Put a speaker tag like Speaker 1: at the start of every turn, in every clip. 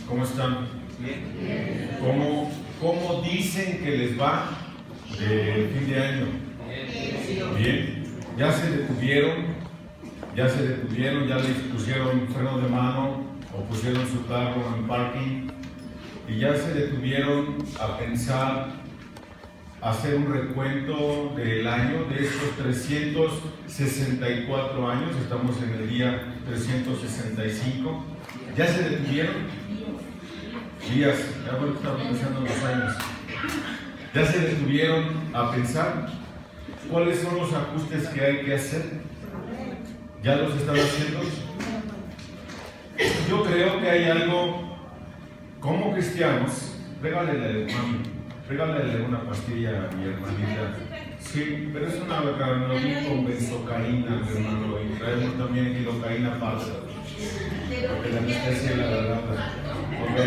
Speaker 1: ¿Cómo están?
Speaker 2: Bien.
Speaker 1: ¿Cómo dicen que les va de fin de año? Bien. ¿Ya se detuvieron? ¿Ya les pusieron freno de mano o pusieron su carro en parking? ¿Y ya se detuvieron a pensar, hacer un recuento del año, de estos 364 años? Estamos en el día 365. ¿Ya se detuvieron? Días, ya estamos pensando en los años. ¿Ya se detuvieron a pensar cuáles son los ajustes que hay que hacer? ¿Ya los están haciendo? Yo creo que hay algo, como cristianos, regálele una pastilla a mi hermanita. Sí, pero es una Carnolín con benzocaína, mi hermano, y traemos también kilocaína falsa, porque la anestesia la garganta. Ok.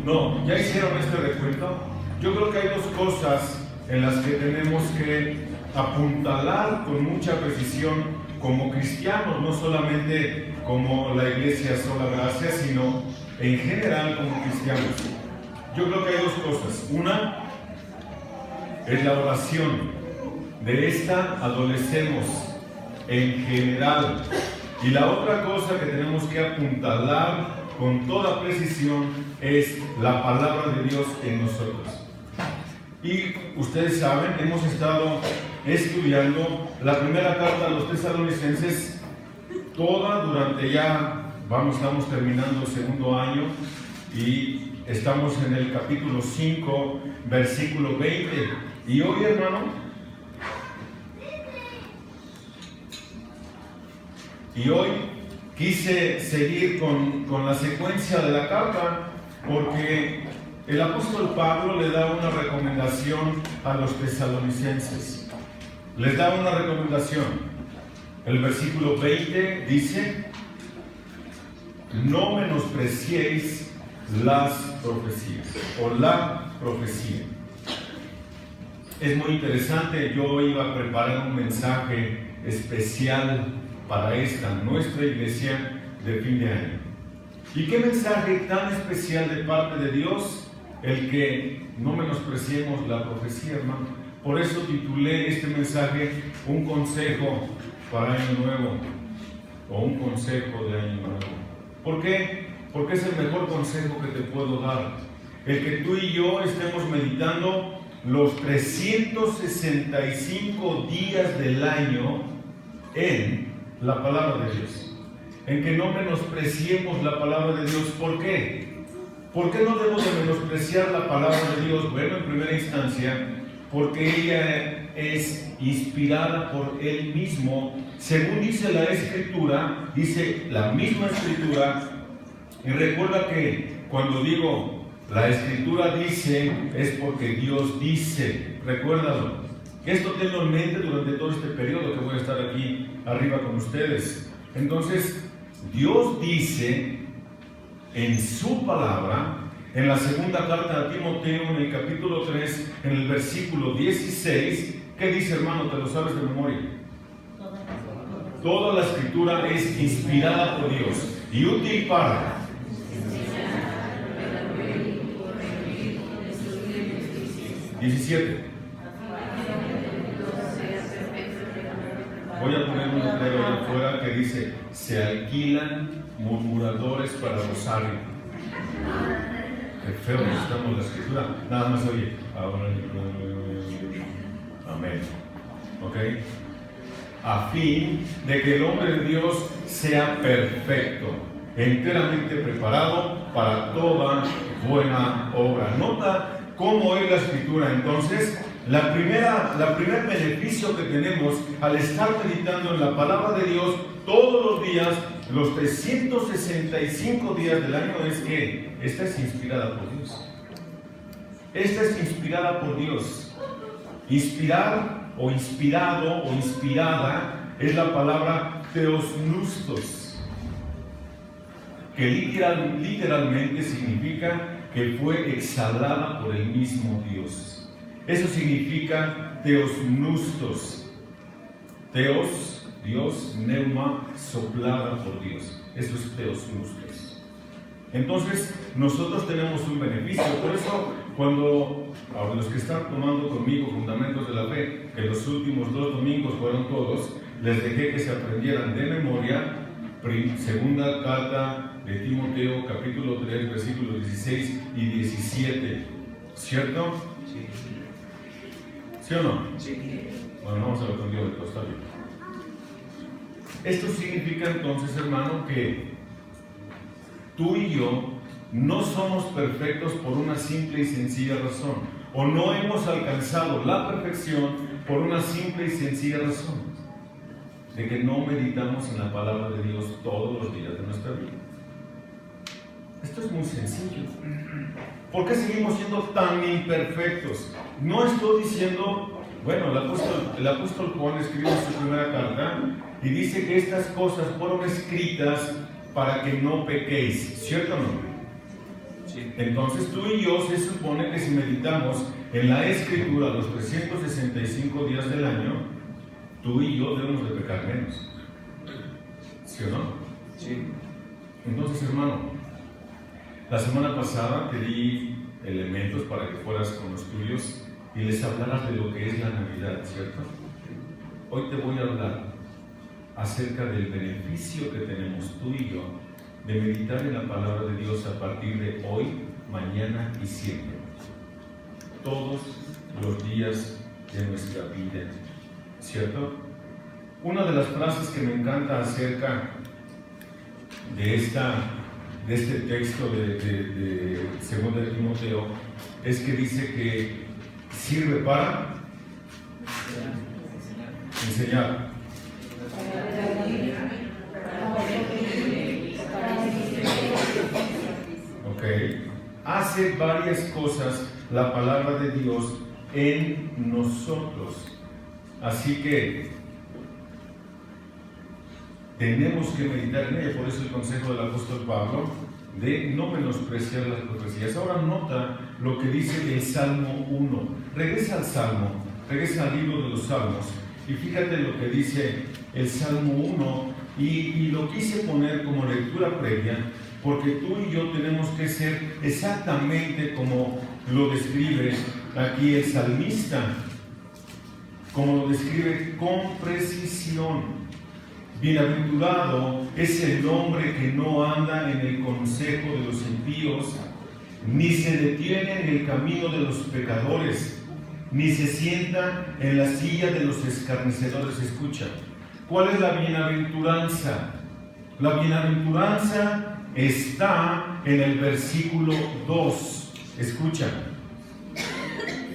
Speaker 1: No, ¿ya hicieron este recuento? Yo creo que hay dos cosas en las que tenemos que apuntalar con mucha precisión como cristianos, no solamente como la iglesia Sola Gracia, sino en general como cristianos. Yo creo que hay dos cosas. Una es la oración. De esta adolecemos en general. Y la otra cosa que tenemos que apuntalar con toda precisión es la palabra de Dios en nosotros. Y ustedes saben, hemos estado estudiando la primera carta a los tesalonicenses toda durante estamos terminando el segundo año y estamos en el capítulo 5, versículo 20. Y hoy, hermano, quise seguir con la secuencia de la carta porque el apóstol Pablo le da una recomendación a los tesalonicenses. Les da una recomendación. El versículo 20 dice: no menospreciéis las profecías o la profecía. Es muy interesante. Yo iba a preparar un mensaje especial para nuestra iglesia de fin de año. ¿Y qué mensaje tan especial de parte de Dios? El que no menospreciemos la profecía, hermano. Por eso titulé este mensaje un consejo para Año Nuevo, o un consejo de Año Nuevo. ¿Por qué? Porque es el mejor consejo que te puedo dar. El que tú y yo estemos meditando los 365 días del año en la palabra de Dios. En que no menospreciemos la palabra de Dios. ¿Por qué? ¿Por qué no debemos de menospreciar la palabra de Dios? Bueno, en primera instancia, porque ella es inspirada por Él mismo. Según dice la Escritura, dice la misma Escritura, y recuerda que cuando digo la Escritura dice, es porque Dios dice. Recuérdalo. Esto tenlo en mente durante todo este periodo que voy a estar aquí arriba con ustedes. Entonces, Dios dice en su palabra, en la segunda carta a Timoteo, en el capítulo 3, en el versículo 16, ¿qué dice, hermano? ¿Te lo sabes de memoria? Toda la Escritura es inspirada por Dios y útil para 17. Voy a poner un letrero allá afuera que dice: se alquilan murmuradores para rosario. Qué feo necesitamos la Escritura. Nada más oye. Amén. ¿Ok? A fin de que el hombre de Dios sea perfecto, enteramente preparado para toda buena obra. Nota cómo es la Escritura. Entonces, la primer beneficio que tenemos al estar meditando en la palabra de Dios todos los días, los 365 días del año, es que esta es inspirada por Dios. Esta es inspirada por Dios. Inspirar o inspirado o inspirada es la palabra theosnustos, que literalmente significa que fue exhalada por el mismo Dios. Eso significa theosnustos. Theos Dios, neuma, soplada por Dios. Eso es teosmustes. Entonces, nosotros tenemos un beneficio. Por eso, cuando a los que están tomando conmigo Fundamentos de la Fe, que los últimos 2 domingos fueron todos, les dejé que se aprendieran de memoria segunda carta de Timoteo, capítulo 3, versículos 16 y 17. ¿Cierto?
Speaker 2: Sí.
Speaker 1: ¿Sí o no?
Speaker 2: Sí.
Speaker 1: Bueno, vamos a ver con Dios de todo, está bien. Esto significa entonces, hermano, que tú y yo no somos perfectos por una simple y sencilla razón, o no hemos alcanzado la perfección por una simple y sencilla razón, de que no meditamos en la palabra de Dios todos los días de nuestra vida. Esto es muy sencillo. ¿Por qué seguimos siendo tan imperfectos? No estoy diciendo, bueno, el apóstol Juan escribe en su primera carta y dice que estas cosas fueron escritas para que no pequéis, ¿cierto o no?
Speaker 2: Sí.
Speaker 1: Entonces tú y yo se supone que si meditamos en la Escritura los 365 días del año, tú y yo debemos de pecar menos, ¿sí o no?
Speaker 2: Sí.
Speaker 1: Entonces, hermano, la semana pasada te di elementos para que fueras con los tuyos y les hablaras de lo que es la Navidad, ¿cierto? Hoy te voy a hablar acerca del beneficio que tenemos tú y yo de meditar en la palabra de Dios a partir de hoy, mañana y siempre. Todos los días de nuestra vida, ¿cierto? Una de las frases que me encanta acerca de este texto de 2 de Timoteo es que dice que sirve para enseñar. Ok. Hace varias cosas la palabra de Dios en nosotros. Así que tenemos que meditar en ella. Por eso el consejo del apóstol Pablo de no menospreciar las profecías. Ahora nota lo que dice el Salmo 1. Regresa al Salmo, regresa al libro de los Salmos y fíjate lo que dice el Salmo 1 y lo quise poner como lectura previa porque tú y yo tenemos que ser exactamente como lo describe aquí el salmista, como lo describe con precisión. Bienaventurado es el hombre que no anda en el consejo de los impíos, ni se detiene en el camino de los pecadores, ni se sienta en la silla de los escarnecedores. Escucha, ¿cuál es la bienaventuranza? La bienaventuranza está en el versículo 2. Escucha.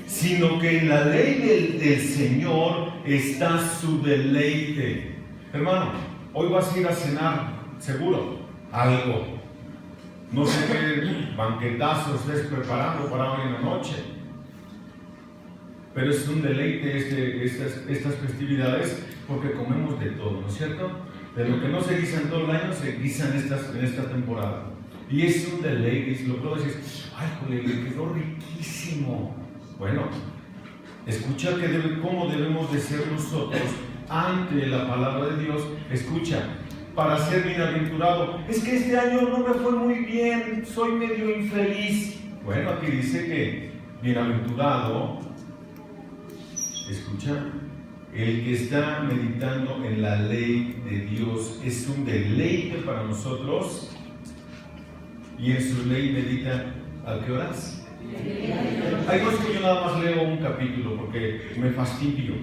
Speaker 1: Sino que en la ley del Señor está su deleite. Hermano, hoy vas a ir a cenar, seguro, algo. No sé qué banquetazo estés preparando para hoy en la noche. Pero es un deleite estas festividades porque comemos de todo, ¿no es cierto? De lo que no se guisa en todo el año, se guisa en esta temporada. Y es un deleite, y si lo pruebas dices, ¡ay, joder, le quedó riquísimo! Bueno, escucha cómo debemos de ser nosotros ante la palabra de Dios. Escucha, para ser bienaventurado. Es que este año no me fue muy bien, soy medio infeliz. Bueno, aquí dice que bienaventurado, escucha, el que está meditando en la ley de Dios es un deleite para nosotros y en su ley medita. ¿A qué horas? Hay cosas que yo nada más leo un capítulo porque me fastidio.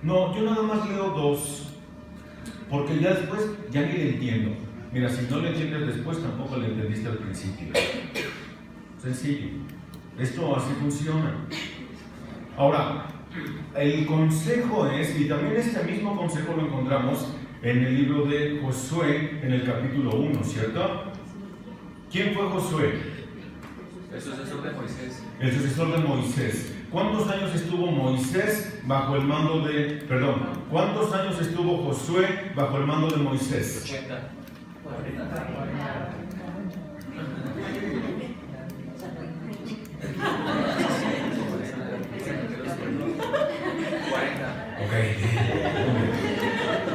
Speaker 1: No, yo nada más leo 2 porque ya después ya ni le entiendo. Mira, si no le entiendes después tampoco le entendiste al principio. Sencillo. Esto así funciona. Ahora, el consejo es, y también este mismo consejo lo encontramos en el libro de Josué, en el capítulo 1, ¿cierto? ¿Quién fue Josué?
Speaker 2: El sucesor de Moisés.
Speaker 1: El sucesor de Moisés. ¿Cuántos años estuvo Moisés bajo el mando de... Perdón, ¿cuántos años estuvo Josué bajo el mando de Moisés?
Speaker 2: 80.
Speaker 3: 40.
Speaker 1: Ok.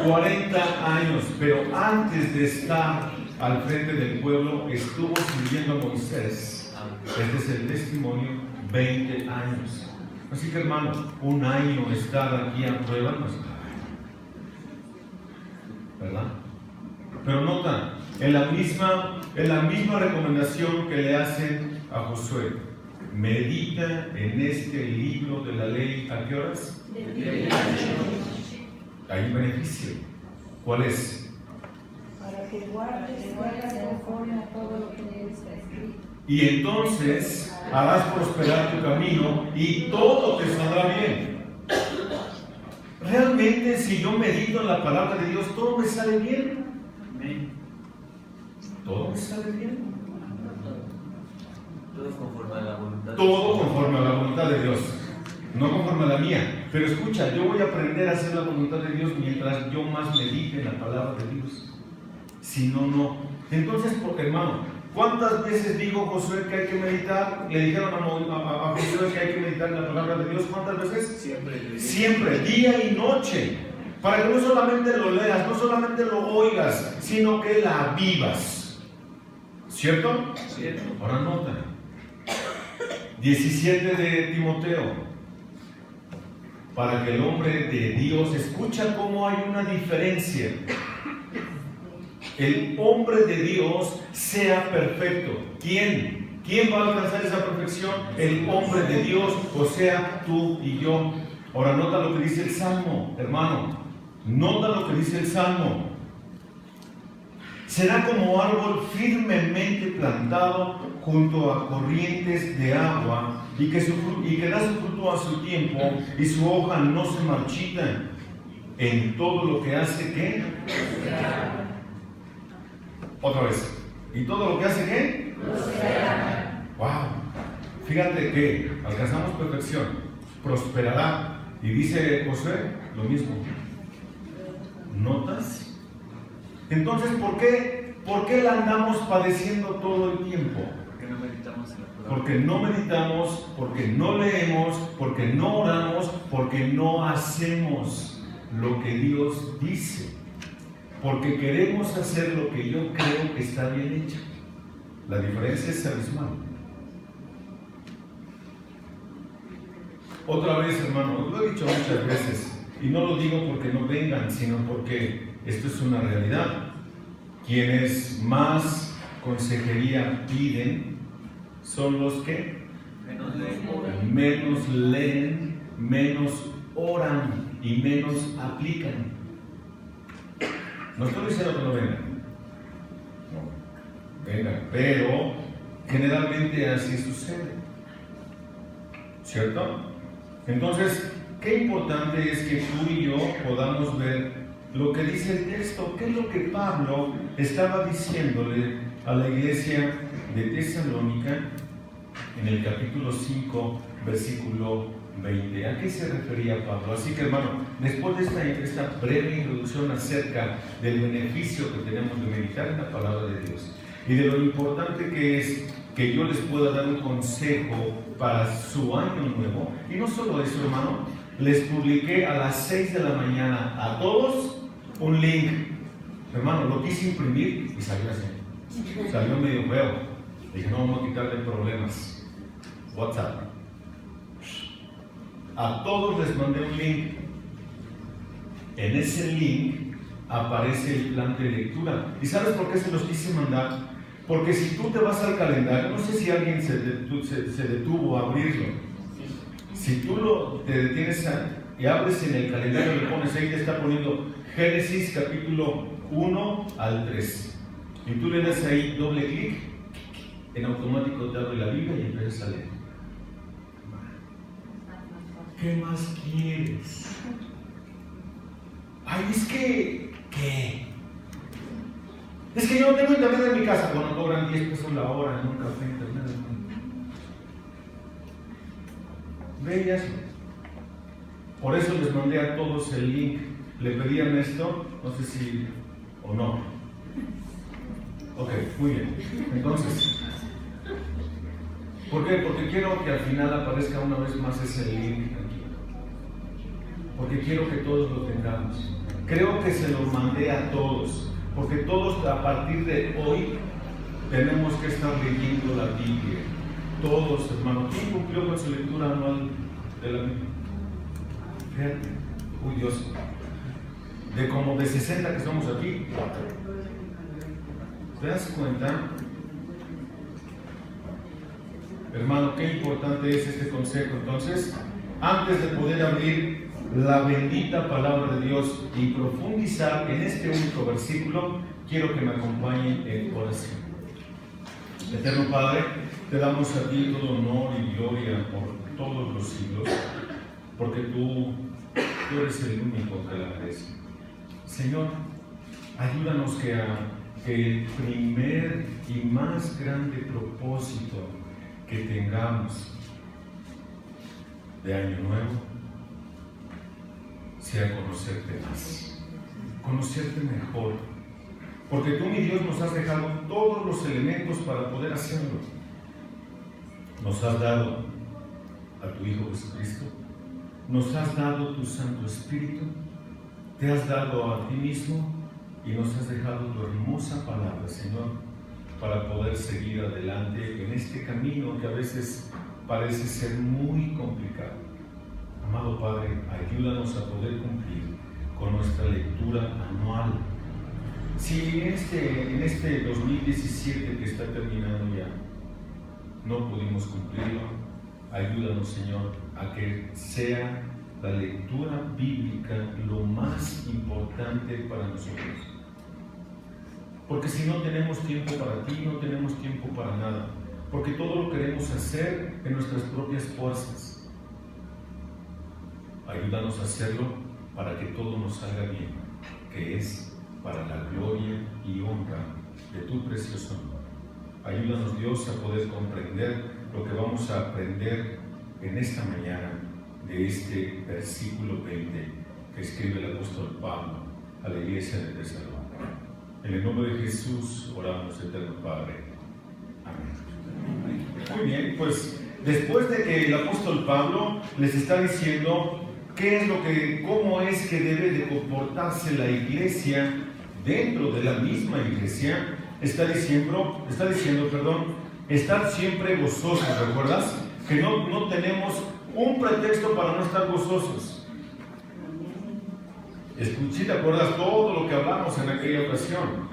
Speaker 1: 40 años, pero antes de estar al frente del pueblo, estuvo sirviendo a Moisés. Este es el testimonio, 20 años. Así que, hermano, un año estar aquí a prueba no es nada, ¿verdad? Pero nota, en la misma recomendación que le hacen a Josué, medita en este libro de la ley, ¿a qué horas? Hay un beneficio. ¿Cuál es?
Speaker 3: Para que guardes conforme a todo lo que en él está escrito.
Speaker 1: Y entonces harás prosperar tu camino y todo te saldrá bien. Realmente, si yo medito en la palabra de Dios, todo me sale bien. Todo me sale bien.
Speaker 2: Todo conforme a la voluntad.
Speaker 1: Todo conforme a la voluntad de Dios, no conforme a la mía. Pero escucha, yo voy a aprender a hacer la voluntad de Dios mientras yo más medite en la palabra de Dios. Si no, no. Entonces, porque hermano, ¿cuántas veces dijo Josué que hay que meditar? Le dijeron a Josué que hay que meditar en la palabra de Dios. ¿Cuántas veces?
Speaker 2: Siempre.
Speaker 1: Siempre, día y noche. Para que no solamente lo leas, no solamente lo oigas, sino que la vivas. ¿Cierto?
Speaker 2: Cierto.
Speaker 1: Ahora nota. 17 de Timoteo. Para que el hombre de Dios, escucha cómo hay una diferencia. El hombre de Dios sea perfecto. ¿Quién? ¿Quién va a alcanzar esa perfección? El hombre de Dios, o sea, tú y yo. Ahora nota lo que dice el Salmo, hermano. Nota lo que dice el Salmo. Será como árbol firmemente plantado junto a corrientes de agua y que da su fruto a su tiempo y su hoja no se marchita. En todo lo que hace, ¿qué? Otra vez. ¿Y todo lo que hace, qué? Wow. Fíjate que alcanzamos perfección. Prosperará. Y dice Josué lo mismo. ¿Notas? Entonces, ¿por qué la andamos padeciendo todo el tiempo?
Speaker 2: Porque no meditamos en la palabra.
Speaker 1: Porque no meditamos, porque no leemos, porque no oramos, porque no hacemos lo que Dios dice. Porque queremos hacer lo que yo creo que está bien hecho. La diferencia es abismal. Otra vez, hermano, lo he dicho muchas veces, y no lo digo porque no vengan, sino porque esto es una realidad. Quienes más consejería piden son los que menos leen, menos oran y menos aplican. No estoy diciendo que no vengan, no, vengan, pero generalmente así sucede, ¿cierto? Entonces, qué importante es que tú y yo podamos ver lo que dice el texto. ¿Qué es lo que Pablo estaba diciéndole a la iglesia de Tesalónica en el capítulo 5, versículo 20? ¿A qué se refería Pablo? Así que, hermano, después de esta breve introducción acerca del beneficio que tenemos de meditar en la palabra de Dios y de lo importante que es que yo les pueda dar un consejo para su año nuevo, y no solo eso, hermano, les publiqué a las 6 de la mañana a todos un link. Hermano, lo quise imprimir y salió así. Salió medio feo. Dije, no, vamos a quitarle problemas. WhatsApp. A todos les mandé un link. En ese link aparece el plan de lectura. ¿Y sabes por qué se los quise mandar? Porque si tú te vas al calendario, no sé si alguien se detuvo a abrirlo. Si tú te detienes y abres en el calendario, le pones ahí, te está poniendo Génesis capítulo 1 al 3. Y tú le das ahí doble clic, en automático te abre la Biblia y empiezas a leer. ¿Qué más quieres? Ay, es que, ¿qué? Es que yo no tengo internet en mi casa. Bueno, cobran 10 pesos la hora en un café internet. Ve y hazlo. Por eso les mandé a todos el link. ¿Le pedían esto? No sé si o no. Ok, muy bien. Entonces, ¿por qué? Porque quiero que al final aparezca una vez más ese link aquí. porque quiero que todos lo tengamos. Creo que se lo mandé a todos, porque todos a partir de hoy tenemos que estar leyendo la Biblia. Todos, hermano. ¿Quién cumplió con su lectura anual de la Biblia? Fíjate, uy Dios, de 60 que somos aquí, ¿te das cuenta? Hermano, qué importante es este consejo. Entonces, antes de poder abrir la bendita palabra de Dios y profundizar en este único versículo, quiero que me acompañen en oración. Eterno Padre, te damos a ti todo honor y gloria por todos los siglos, porque tú eres el único que la merece. Señor, ayúdanos que el primer y más grande propósito que tengamos de año nuevo sea conocerte más, conocerte mejor, porque tú, mi Dios, nos has dejado todos los elementos para poder hacerlo. Nos has dado a tu Hijo Jesucristo, nos has dado tu Santo Espíritu, te has dado a ti mismo y nos has dejado tu hermosa palabra, Señor, para poder seguir adelante en este camino que a veces parece ser muy complicado. Amado Padre, ayúdanos a poder cumplir con nuestra lectura anual. Si en este 2017 que está terminando ya no pudimos cumplirlo, ayúdanos, Señor, a que sea la lectura bíblica lo más importante para nosotros. Porque si no tenemos tiempo para ti, no tenemos tiempo para nada, porque todo lo queremos hacer en nuestras propias fuerzas. Ayúdanos a hacerlo para que todo nos salga bien, que es para la gloria y honra de tu precioso nombre. Ayúdanos, Dios, a poder comprender lo que vamos a aprender en esta mañana de este versículo 20 que escribe el apóstol Pablo a la iglesia de Tesalónica. En el nombre de Jesús oramos, eterno Padre. Amén. Muy bien, pues después de que el apóstol Pablo les está diciendo cómo es que debe de comportarse la iglesia dentro de la misma iglesia, está diciendo, estar siempre gozosos. ¿Recuerdas? Que no tenemos un pretexto para no estar gozosos. Si te acuerdas todo lo que hablamos en aquella ocasión,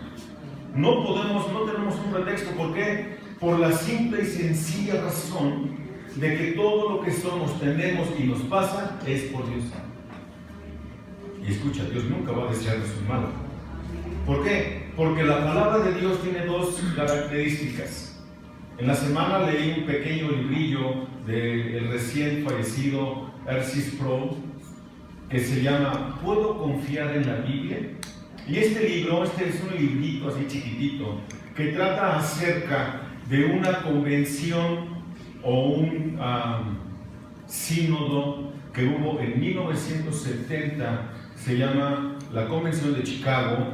Speaker 1: no tenemos un pretexto. ¿Por qué? Por la simple y sencilla razón de que todo lo que somos, tenemos y nos pasa es por Dios. Y escucha, Dios nunca va a desearnos un mal. ¿Por qué? Porque la palabra de Dios tiene dos características. En la semana leí un pequeño librillo del recién fallecido R.C. Sproul que se llama ¿Puedo confiar en la Biblia? Y este libro, es un librito así chiquitito que trata acerca de una convención o un sínodo que hubo en 1970, se llama la Convención de Chicago,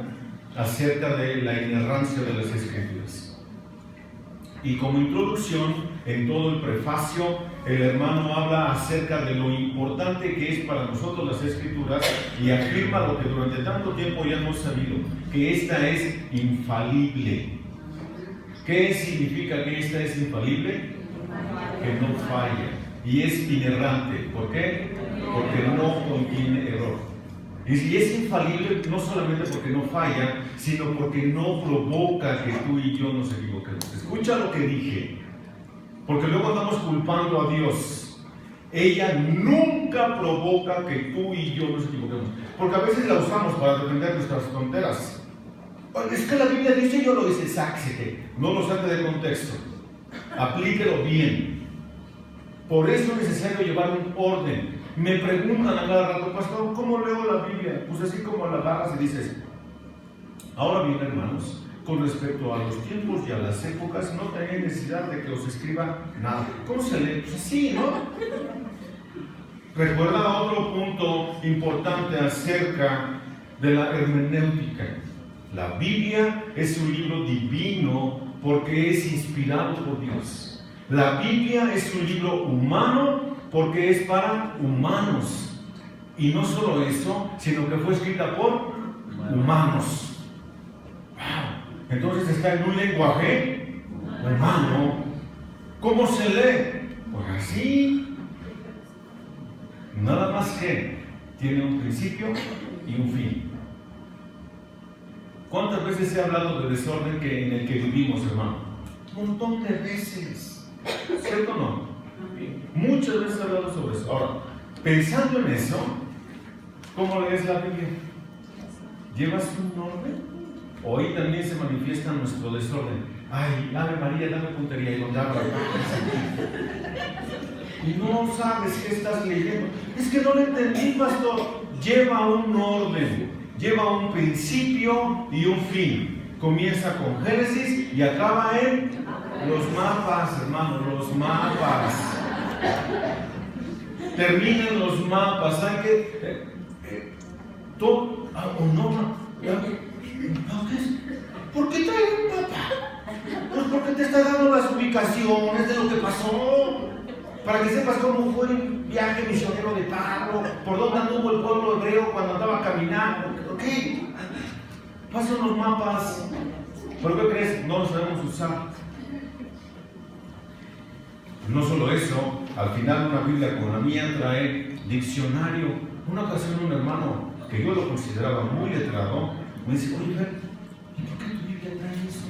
Speaker 1: acerca de la inerrancia de las Escrituras. Y como introducción, en todo el prefacio, el hermano habla acerca de lo importante que es para nosotros las Escrituras y afirma lo que durante tanto tiempo ya hemos sabido, que esta es infalible. ¿Qué significa que esta es infalible? Que no falla y es inerrante. ¿Por qué? Porque no contiene error. Y es infalible no solamente porque no falla, sino porque no provoca que tú y yo nos equivoquemos. Escucha lo que dije, porque luego andamos culpando a Dios. Ella nunca provoca que tú y yo nos equivoquemos, porque a veces la usamos para defender nuestras tonteras. Es que la Biblia dice, yo lo dice, sáquese. No lo saque de contexto, aplíquelo bien. Por eso es necesario llevar un orden. Me preguntan a cada rato, pastor, ¿cómo leo la Biblia? Pues así como la agarras y dices. Ahora bien, hermanos, con respecto a los tiempos y a las épocas, no tenía necesidad de que os escriba nada. ¿Cómo se lee? Pues así, ¿no? Recuerda otro punto importante acerca de la hermenéutica. La Biblia es un libro divino porque es inspirado por Dios. La Biblia es un libro humano porque es para humanos. Y no solo eso, sino que fue escrita por humanos. Wow. Entonces está en un lenguaje humano. ¿Cómo se lee? Pues así. Nada más que tiene un principio y un fin. ¿Cuántas veces he hablado del desorden en el que vivimos, hermano? Un montón de veces. ¿Cierto o no? Muchas veces he hablado sobre eso. Ahora, pensando en eso, ¿cómo lees la Biblia? ¿Llevas un orden? ¿O ahí también se manifiesta nuestro desorden? Ay, Ave María, dame puntería y donde habla. Y no sabes qué estás leyendo. Es que no lo entendí, pastor. Lleva un orden, lleva un principio y un fin. Comienza con Génesis y acaba en los mapas, hermano, los mapas. Termina en los mapas. ¿Saben qué? Todo, o no. ¿Por qué trae un mapa? Pues porque te está dando las ubicaciones de lo que pasó. Para que sepas cómo fue el viaje misionero de Pablo, por dónde anduvo el pueblo hebreo cuando andaba caminando. ¿Ok? Pasan los mapas. ¿Pero qué crees? No los sabemos usar. No solo eso, al final una Biblia como la mía trae diccionario. Una ocasión un hermano que yo lo consideraba muy letrado me dice, oye, ¿y por qué tu Biblia trae eso?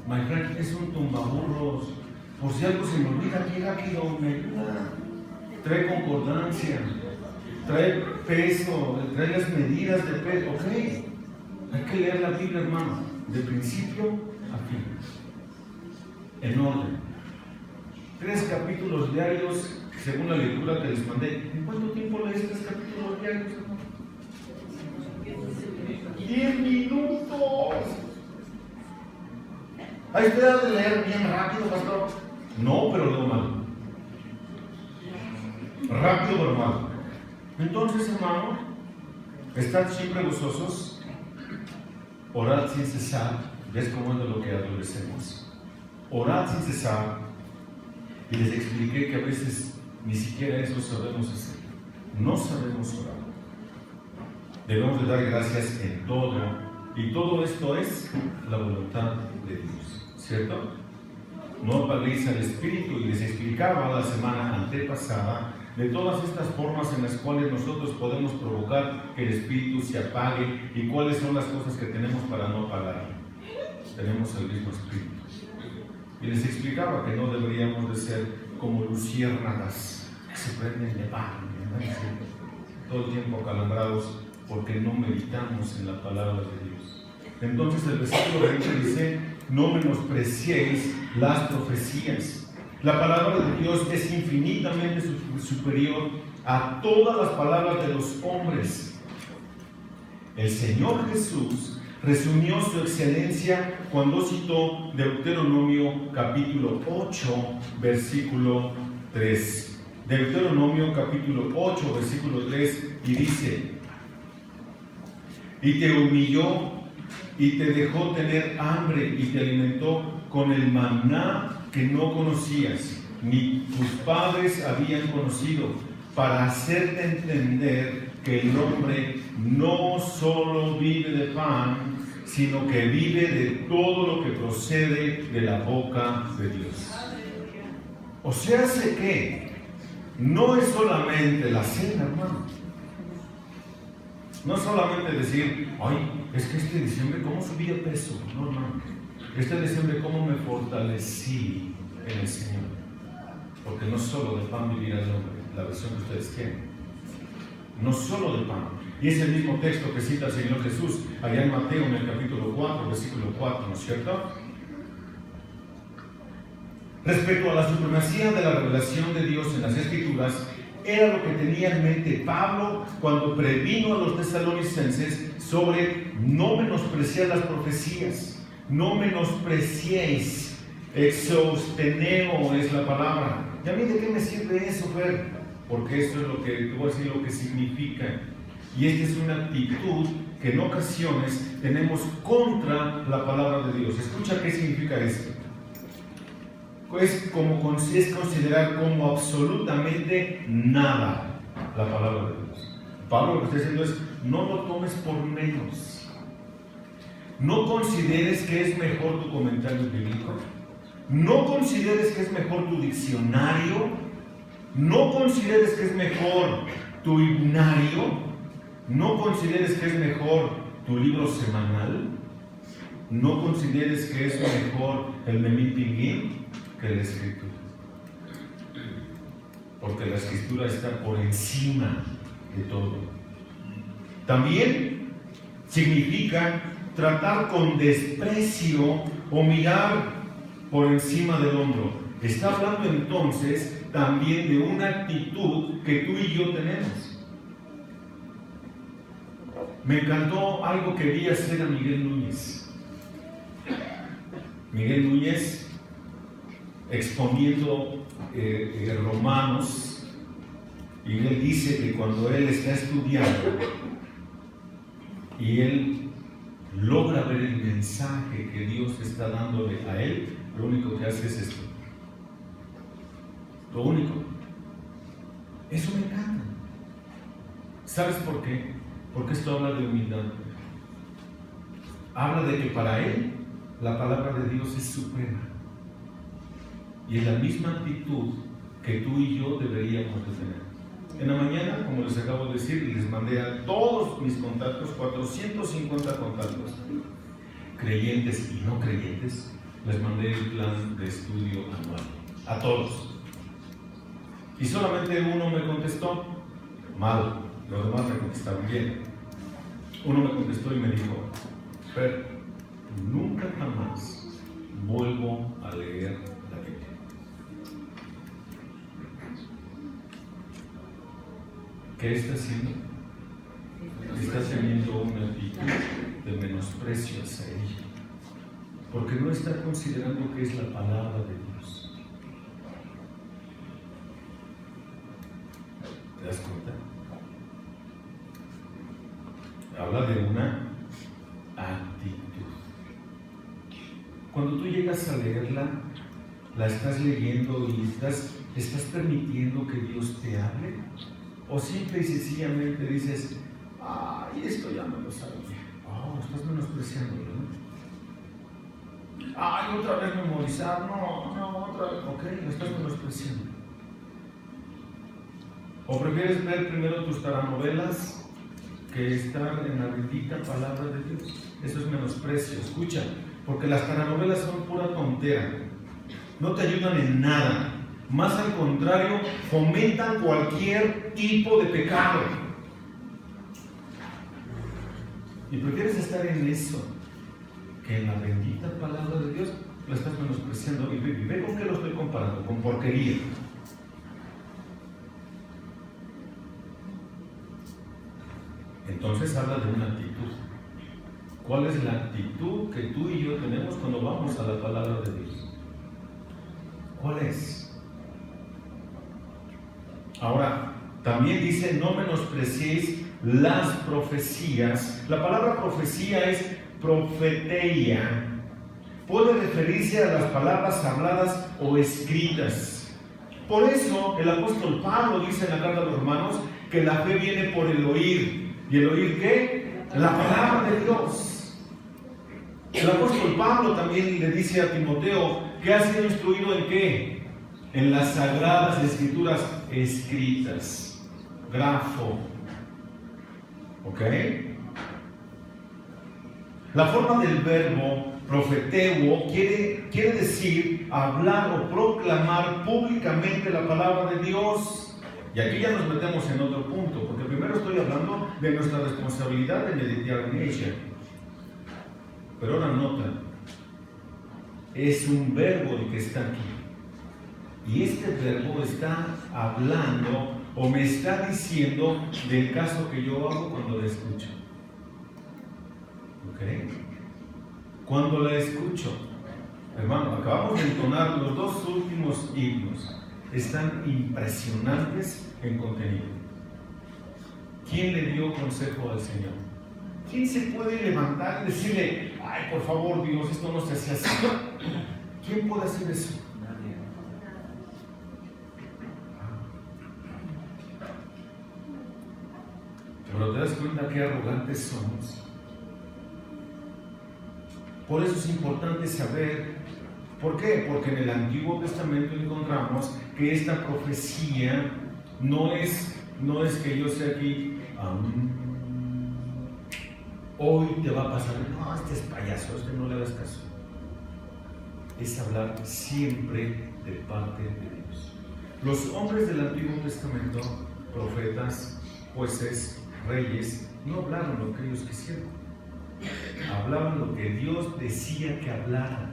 Speaker 1: My friend, es un tumbaburros. Por si algo se me olvida, aquí rápido me ayuda. Trae concordancia, trae peso, trae las medidas de peso. Ok, hay que leer la Biblia, hermano, de principio a fin, en orden. 3 capítulos diarios, según la lectura que les mandé. ¿En cuánto tiempo lees 3 capítulos diarios, hermano? 10 minutos. ¿Hay usted de leer bien rápido, pastor? No, pero leo mal. Rápido, pero mal. Entonces, hermano, estad siempre gozosos, orad sin cesar. ¿Ves cómo es de lo que adolecemos? Orad sin cesar. Y les expliqué que a veces ni siquiera eso sabemos hacer. No sabemos orar. Debemos de dar gracias en todo. Y todo esto es la voluntad de Dios. ¿Cierto? No apaguéis al Espíritu, y les explicaba la semana antepasada de todas estas formas en las cuales nosotros podemos provocar que el Espíritu se apague y cuáles son las cosas que tenemos para no apagarlo. Tenemos el mismo Espíritu. Y les explicaba que no deberíamos de ser como luciérnagas que se prenden de pan, todo el tiempo acalambrados porque no meditamos en la palabra de Dios. Entonces el versículo 20 dice: no menospreciéis las profecías. La palabra de Dios es infinitamente superior a todas las palabras de los hombres. El Señor Jesús resumió su excelencia cuando citó Deuteronomio capítulo 8, versículo 3. Deuteronomio capítulo 8, versículo 3, y dice: y te humilló y te dejó tener hambre y te alimentó con el maná que no conocías, ni tus padres habían conocido, para hacerte entender que el hombre no solo vive de pan, sino que vive de todo lo que procede de la boca de Dios. O sea, sé que no es solamente la cena, hermano. No solamente decir, ay, es que este diciembre cómo subí de peso. No, hermano. Este diciembre cómo me fortalecí en el Señor. Porque no solo de pan vivirá el hombre, la versión que ustedes tienen. No solo de pan. Y es el mismo texto que cita el Señor Jesús allá en Mateo, en el capítulo 4, versículo 4, ¿no es cierto? Respecto a la supremacía de la revelación de Dios en las Escrituras, era lo que tenía en mente Pablo cuando previno a los tesalonicenses sobre no menospreciar las profecías. No menospreciéis. Exausteneo es la palabra. ¿Y a mí de qué me sirve eso, Fer? Porque esto es lo que, te voy a decir lo que significa. Y esta es una actitud que en ocasiones tenemos contra la palabra de Dios. Escucha qué significa esto. Es considerar como absolutamente nada la palabra de Dios. Pablo lo que está diciendo es, no lo tomes por menos. No consideres que es mejor tu comentario bíblico. No consideres que es mejor tu diccionario. No consideres que es mejor tu himnario. No consideres que es mejor tu libro semanal. No consideres que es mejor el Memín Pinguín que la Escritura. Porque la Escritura está por encima de todo. También significa tratar con desprecio o mirar por encima del hombro. Está hablando entonces también de una actitud que tú y yo tenemos. Me encantó algo que vi hacer a Miguel Núñez. Miguel Núñez exponiendo Romanos, y él dice que cuando él está estudiando y él logra ver el mensaje que Dios está dándole a él, lo único que hace es esto. Lo único. Eso me encanta. ¿Sabes por qué? Porque esto habla de humildad. Habla de que para él la palabra de Dios es suprema. Y es la misma actitud que tú y yo deberíamos de tener. En la mañana, como les acabo de decir, les mandé a todos mis contactos, 450 contactos, creyentes y no creyentes, les mandé el plan de estudio anual. A todos. Y solamente uno me contestó mal, los demás me contestaron bien. Uno me contestó y me dijo, Fer, nunca jamás vuelvo a leer la Biblia. ¿Qué está haciendo? Está teniendo una actitud de menosprecio hacia ella, porque no está considerando que es la palabra de Dios. ¿Te das cuenta? Habla de una actitud. Cuando tú llegas a leerla, la estás leyendo y estás permitiendo que Dios te hable, o simple y sencillamente dices, ay, esto ya me lo sabía. Oh, estás menospreciándolo, ¿no? Ay, otra vez memorizar, no, otra vez, ok, lo estás menospreciando. ¿O prefieres ver primero tus taranovelas que estar en la bendita palabra de Dios? Eso es menosprecio. Escucha, porque las taranovelas son pura tontera, no te ayudan en nada, más al contrario, fomentan cualquier tipo de pecado. Y prefieres estar en eso que en la bendita palabra de Dios. La estás menospreciando. Y ve con qué lo estoy comparando, con porquería. Entonces habla de una actitud. ¿Cuál es la actitud que tú y yo tenemos cuando vamos a la palabra de Dios? ¿Cuál es? Ahora, también dice, no menospreciéis las profecías. La palabra profecía es profeteia. Puede referirse a las palabras habladas o escritas. Por eso el apóstol Pablo dice en la carta a los Romanos que la fe viene por el oír. ¿Y el oír qué? La palabra de Dios. El apóstol Pablo también le dice a Timoteo que ha sido instruido en qué? En las sagradas escrituras escritas. Grafo. ¿Ok? La forma del verbo profeteo quiere decir hablar o proclamar públicamente la palabra de Dios. Y aquí ya nos metemos en otro punto, porque primero estoy hablando de nuestra responsabilidad de meditar en ella. Pero ahora nota, es un verbo el que está aquí. Y este verbo está hablando o me está diciendo del caso que yo hago cuando la escucho. ¿Ok? Cuando la escucho, hermano, acabamos de entonar los dos últimos himnos. Están impresionantes en contenido. ¿Quién le dio consejo al Señor? ¿Quién se puede levantar y decirle, ay, por favor, Dios, esto no se hace así? ¿Quién puede hacer eso? Pero te das cuenta qué arrogantes somos. Por eso es importante saber, ¿por qué? Porque en el Antiguo Testamento encontramos que esta profecía no es que yo sea aquí, hoy te va a pasar, no, este es payaso, no le hagas caso. Es hablar siempre de parte de Dios. Los hombres del Antiguo Testamento, profetas, jueces, reyes, no hablaron lo que ellos quisieron. Hablaban lo que Dios decía que hablaran.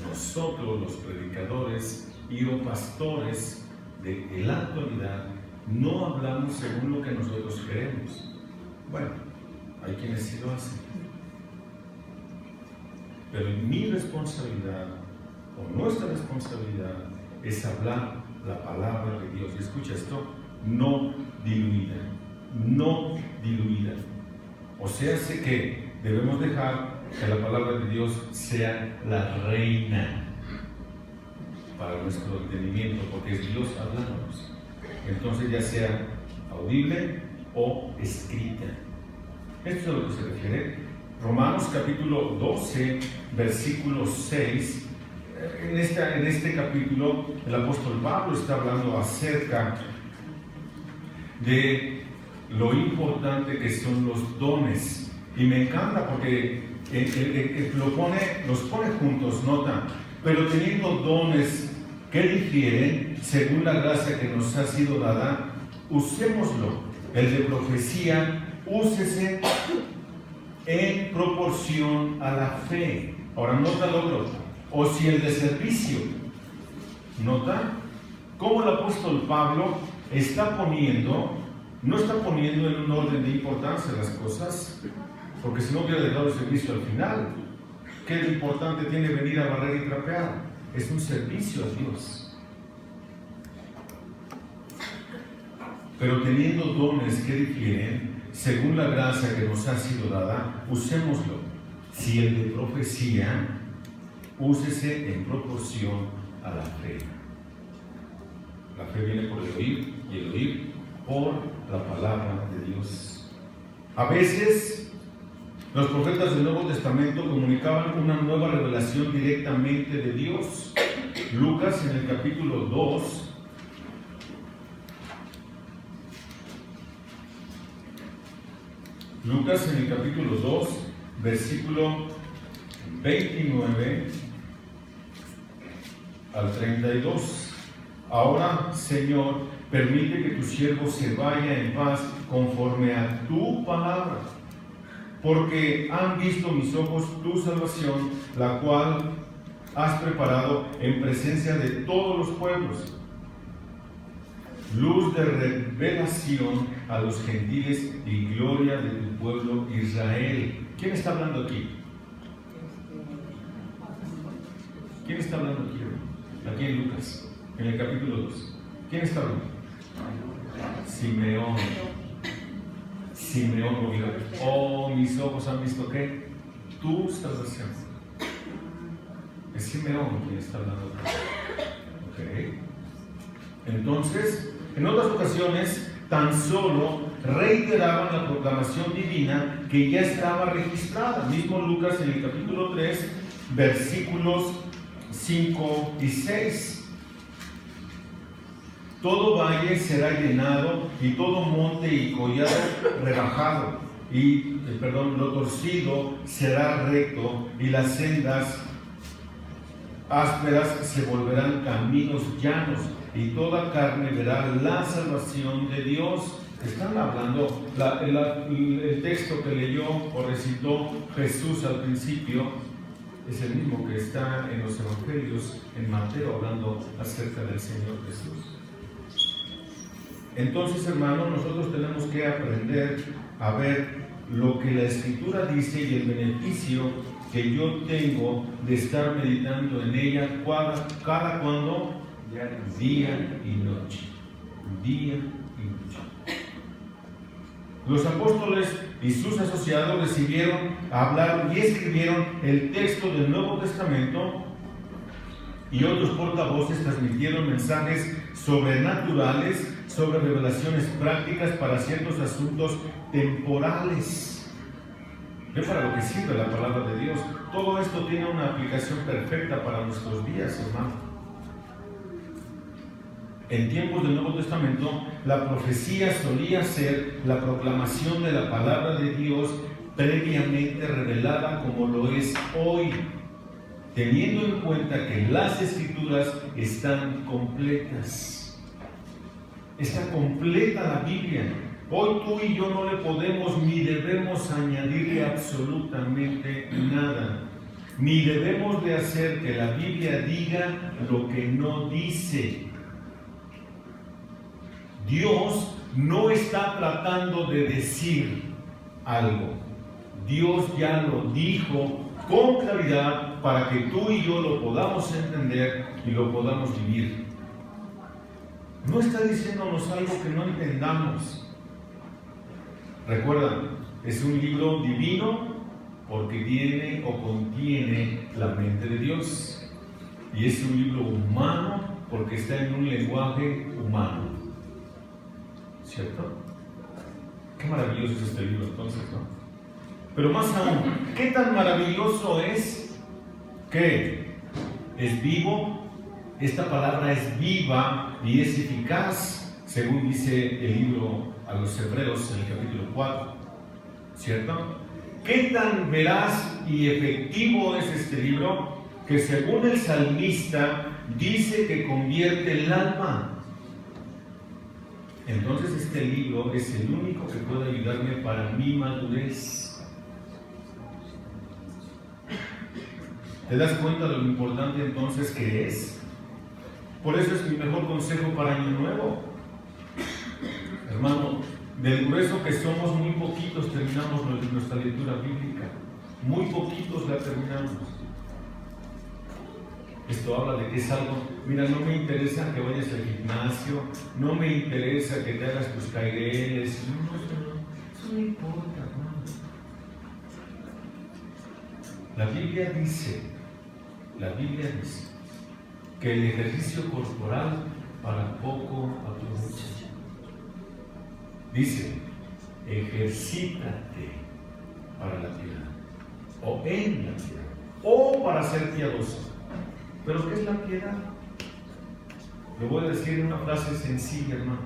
Speaker 1: Nosotros, los predicadores y o pastores de la actualidad, no hablamos según lo que nosotros queremos. Bueno, hay quienes sí lo hacen. Pero mi responsabilidad, o nuestra responsabilidad, es hablar la palabra de Dios. Y escucha esto, no diluida. No diluida. O sea, sé que debemos dejar que la palabra de Dios sea la reina para nuestro entendimiento, porque es Dios hablándonos. Entonces, ya sea audible o escrita. Esto es a lo que se refiere Romanos capítulo 12, versículo 6. En este capítulo, el apóstol Pablo está hablando acerca de lo importante que son los dones. Y me encanta porque los pone juntos, nota, pero teniendo dones que difieren según la gracia que nos ha sido dada, usémoslo. El de profecía, úsese en proporción a la fe. Ahora nota lo otro. O si el de servicio, nota cómo el apóstol Pablo no está poniendo en un orden de importancia las cosas, porque si no hubiera dejado el servicio al final. ¿Qué de importante tiene venir a barrer y trapear? Es un servicio a Dios. Pero teniendo dones que difieren, según la gracia que nos ha sido dada, usémoslo. Si el de profecía, úsese en proporción a la fe. La fe viene por el oír y el oír por la palabra de Dios. A veces los profetas del Nuevo Testamento comunicaban una nueva revelación directamente de Dios. Lucas en el capítulo 2 Lucas en el capítulo 2, versículo 29 al 32. Ahora, Señor, permite que tu siervo se vaya en paz conforme a tu palabra, porque han visto mis ojos tu salvación, la cual has preparado en presencia de todos los pueblos, luz de revelación a los gentiles y gloria de tu pueblo Israel. ¿Quién está hablando aquí? ¿Quién está hablando aquí? Aquí en Lucas, en el capítulo 2. ¿Quién está hablando? Simeón. Simeón, oh, mis ojos han visto ¿qué? Tu salvación. Es Simeón quien está hablando aquí. Ok. Entonces, en otras ocasiones, tan solo reiteraban la proclamación divina que ya estaba registrada. Mismo Lucas en el capítulo 3, versículos 5 y 6. Todo valle será llenado y todo monte y collado rebajado, y lo torcido será recto y las sendas ásperas se volverán caminos llanos, y toda carne verá la salvación de Dios. Están hablando, el texto que leyó o recitó Jesús al principio es el mismo que está en los evangelios, en Mateo, hablando acerca del Señor Jesús. Entonces, hermanos, nosotros tenemos que aprender a ver lo que la Escritura dice y el beneficio que yo tengo de estar meditando en ella cada cuando, día y noche. Día y noche. Los apóstoles y sus asociados recibieron, hablaron y escribieron el texto del Nuevo Testamento, y otros portavoces transmitieron mensajes sobrenaturales sobre revelaciones prácticas para ciertos asuntos temporales. Ve para lo que sirve la palabra de Dios. Todo esto tiene una aplicación perfecta para nuestros días, hermano. En tiempos del Nuevo Testamento, la profecía solía ser la proclamación de la palabra de Dios previamente revelada como lo es hoy, teniendo en cuenta que las Escrituras están completas. Está completa la Biblia. Hoy tú y yo no le podemos ni debemos añadirle absolutamente nada. Ni debemos de hacer que la Biblia diga lo que no dice. Dios no está tratando de decir algo. Dios ya lo dijo con claridad para que tú y yo lo podamos entender y lo podamos vivir. No está diciéndonos algo que no entendamos. Recuerda, es un libro divino porque tiene o contiene la mente de Dios. Y es un libro humano porque está en un lenguaje humano. ¿Cierto? Qué maravilloso es este libro entonces, ¿no? Pero más aún, ¿qué tan maravilloso es que es vivo? Esta palabra es viva y es eficaz, según dice el libro a los Hebreos en el capítulo 4, ¿cierto? ¿Qué tan veraz y efectivo es este libro? Que según el salmista dice que convierte el alma. Entonces este libro es el único que puede ayudarme para mi madurez. ¿Te das cuenta de lo importante entonces que es? Por eso es mi mejor consejo para Año Nuevo. Hermano, del grueso que somos, muy poquitos terminamos nuestra lectura bíblica. Muy poquitos la terminamos. Esto habla de que es algo, mira, no me interesa que vayas al gimnasio, no me interesa que te hagas tus caireles, eso no importa, hermano. La Biblia dice que el ejercicio corporal para poco aprovecha. Dice, ejercítate para la piedad, o en la piedad, o para ser piadoso. ¿Pero qué es la piedad? Le voy a decir en una frase sencilla, hermano.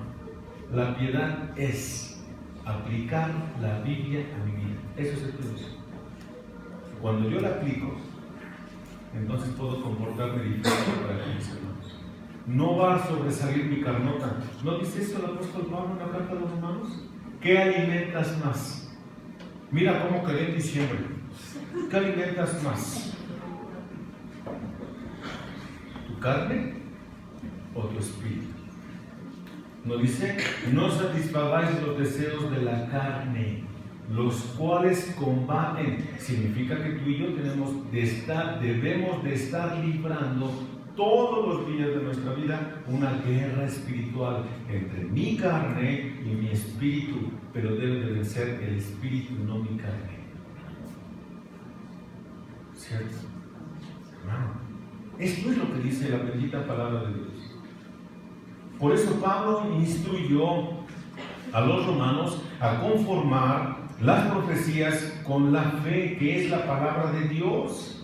Speaker 1: La piedad es aplicar la Biblia a mi vida. Eso es el piadoso. Cuando yo la aplico, entonces puedo comportarme diferente para mis hermanos. No va a sobresalir mi carnota. ¿No dice eso el apóstol Pablo en la carta a los Romanos? ¿Qué alimentas más? Mira cómo quedé en diciembre. ¿Qué alimentas más? ¿Tu carne o tu espíritu? No dice, no satisfagáis los deseos de la carne, los cuales combaten. Significa que tú y yo debemos de estar librando todos los días de nuestra vida una guerra espiritual entre mi carne y mi espíritu, pero debe de vencer el espíritu, no mi carne. ¿Cierto? Hermano, esto es lo que dice la bendita palabra de Dios. Por eso Pablo instruyó a los romanos a conformar las profecías con la fe, que es la palabra de Dios.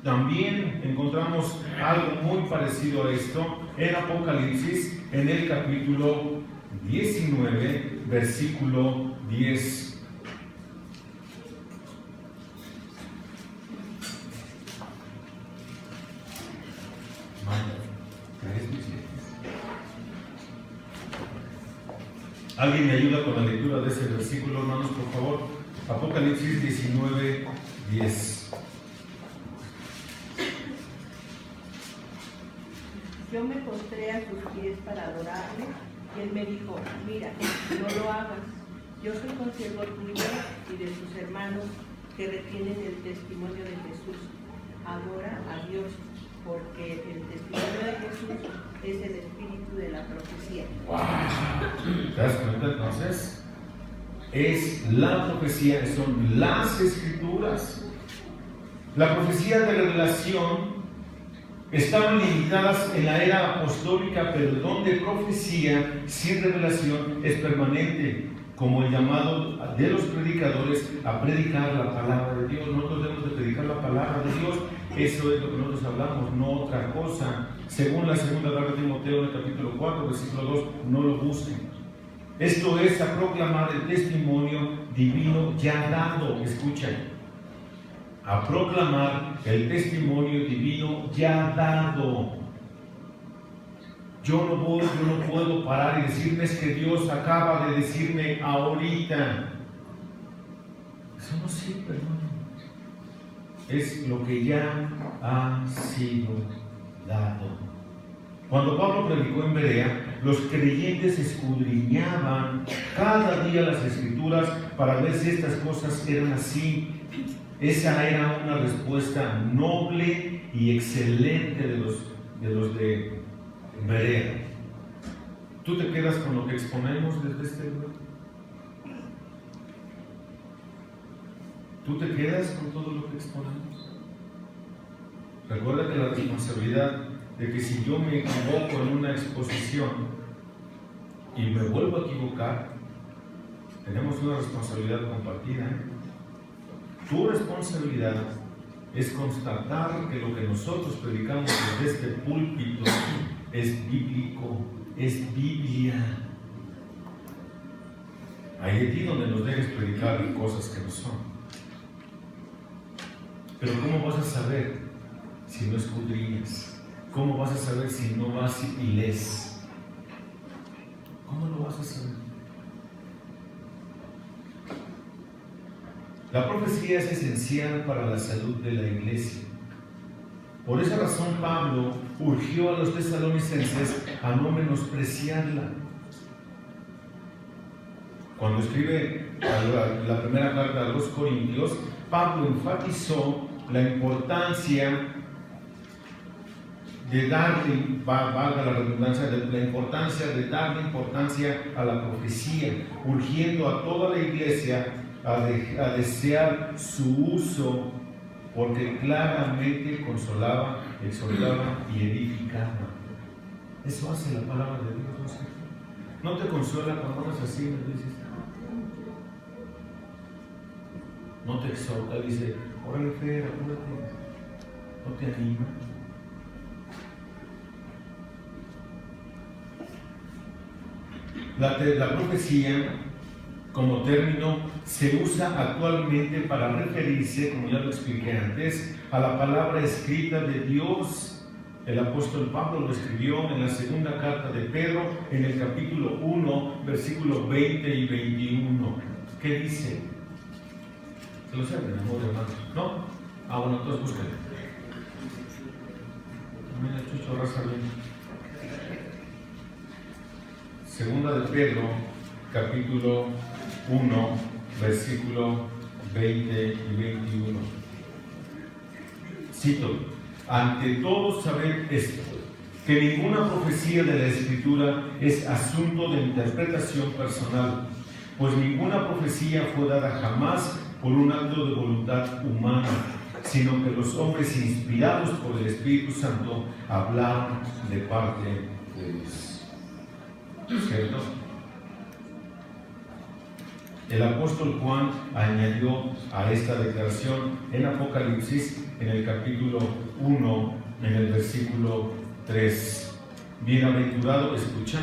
Speaker 1: También encontramos algo muy parecido a esto en Apocalipsis, en el capítulo 19, versículo 10. ¿Alguien me ayuda con la lectura de ese versículo, hermanos, por favor? Apocalipsis 19, 10.
Speaker 4: Yo me postré a sus pies para adorarle, y él me dijo, mira, no lo hagas. Yo soy consiervo tuyo y de tus hermanos que retienen el testimonio de Jesús. Adora a Dios, porque el testimonio de Jesús es el espíritu de la profecía.
Speaker 1: ¿Te das cuenta entonces? Es la profecía, son las escrituras. La profecía de revelación estaban limitadas en la era apostólica, pero el don de profecía sin revelación es permanente, como el llamado de los predicadores a predicar la palabra de Dios. Nosotros debemos de predicar la palabra de Dios, eso es lo que nosotros hablamos, no otra cosa. Según la segunda carta de Timoteo, en el capítulo 4, versículo 2, no lo busquen. Esto es a proclamar el testimonio divino ya dado, escuchen. A proclamar el testimonio divino ya dado. Yo no puedo parar y decirme es que Dios acaba de decirme ahorita. Eso no sirve, hermano. Es lo que ya ha sido dado. Cuando Pablo predicó en Berea, los creyentes escudriñaban cada día las Escrituras para ver si estas cosas eran así. Esa era una respuesta noble y excelente de los de Berea. ¿Tú te quedas con lo que exponemos desde este lugar? ¿Tú te quedas con todo lo que exponemos? Recuerda que la responsabilidad de que si yo me equivoco en una exposición y me vuelvo a equivocar, tenemos una responsabilidad compartida, Tu responsabilidad es constatar que lo que nosotros predicamos desde este púlpito es bíblico, es Biblia. Hay de ti donde nos dejes predicar cosas que no son. Pero ¿cómo vas a saber si no escudriñas? ¿Cómo vas a saber si no vas y lees? ¿Cómo lo vas a saber? La profecía es esencial para la salud de la iglesia. Por esa razón Pablo urgió a los tesalonicenses a no menospreciarla. Cuando escribe la primera carta a los Corintios, Pablo enfatizó la importancia de darle, valga la redundancia, la importancia de darle importancia a la profecía, urgiendo a toda la iglesia a desear su uso, porque claramente consolaba, exhortaba y edificaba. Eso hace la palabra de Dios, ¿no es cierto? ¿No te consuela cuando hablas así, me dices? No te exhorta, dice, órale, Fer, apúrate. No te anima. La profecía, como término, se usa actualmente para referirse, como ya lo expliqué antes, a la palabra escrita de Dios. El apóstol Pablo lo escribió en la segunda carta de Pedro, en el capítulo 1, versículos 20 y 21. ¿Qué dice? ¿Se lo saben, amor, hermano? ¿No? Ah, bueno, entonces búsquenlo. Mira, Chucho, raza bien. Segunda de Pedro, capítulo 1, versículo 20 y 21. Cito: ante todo sabed esto, que ninguna profecía de la Escritura es asunto de interpretación personal, pues ninguna profecía fue dada jamás por un acto de voluntad humana, sino que los hombres inspirados por el Espíritu Santo hablaron de parte de Dios. ¿Cierto? El apóstol Juan añadió a esta declaración en Apocalipsis, en el capítulo 1, en el versículo 3. Bienaventurado, escucha,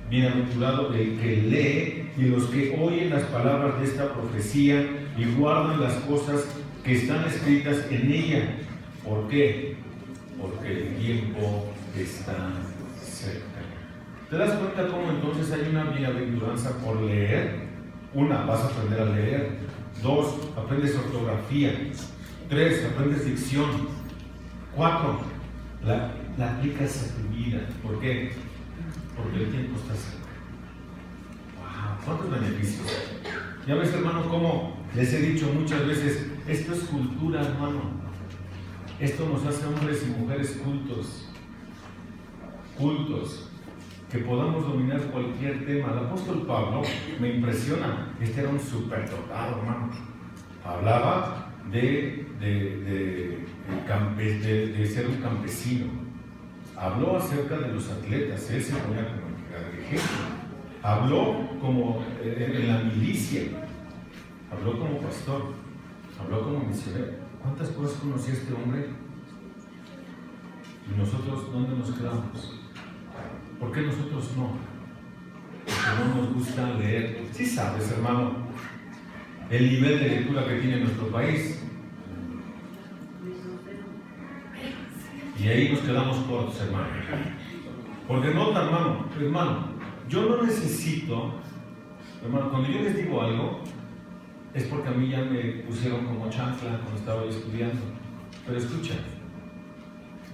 Speaker 1: bienaventurado el que lee y los que oyen las palabras de esta profecía y guardan las cosas que están escritas en ella. ¿Por qué? Porque el tiempo está cerca. ¿Te das cuenta cómo entonces hay una bienaventuranza por leer? Una, vas a aprender a leer. 2, aprendes ortografía. 3, aprendes dicción. 4, la aplicas a tu vida. ¿Por qué? Porque el tiempo está cerca. ¡Wow! ¿Cuántos beneficios? Ya ves, hermano, cómo les he dicho muchas veces, esto es cultura, hermano. Esto nos hace hombres y mujeres cultos. Cultos. Que podamos dominar cualquier tema. El apóstol Pablo me impresiona. Este era un superdotado, hermano. Hablaba de de ser un campesino. Habló acerca de los atletas, él se ponía como ejemplo. Habló como en la milicia, habló como pastor, habló como misionero. ¿Cuántas cosas conocía este hombre? ¿Y nosotros dónde nos quedamos? ¿Por qué nosotros no? Porque no nos gusta leer. Sí sabes, hermano, el nivel de lectura que tiene nuestro país. Y ahí nos quedamos cortos, hermano. Porque nota, hermano, yo no necesito, hermano, cuando yo les digo algo, es porque a mí ya me pusieron como chancla cuando estaba yo estudiando. Pero escucha,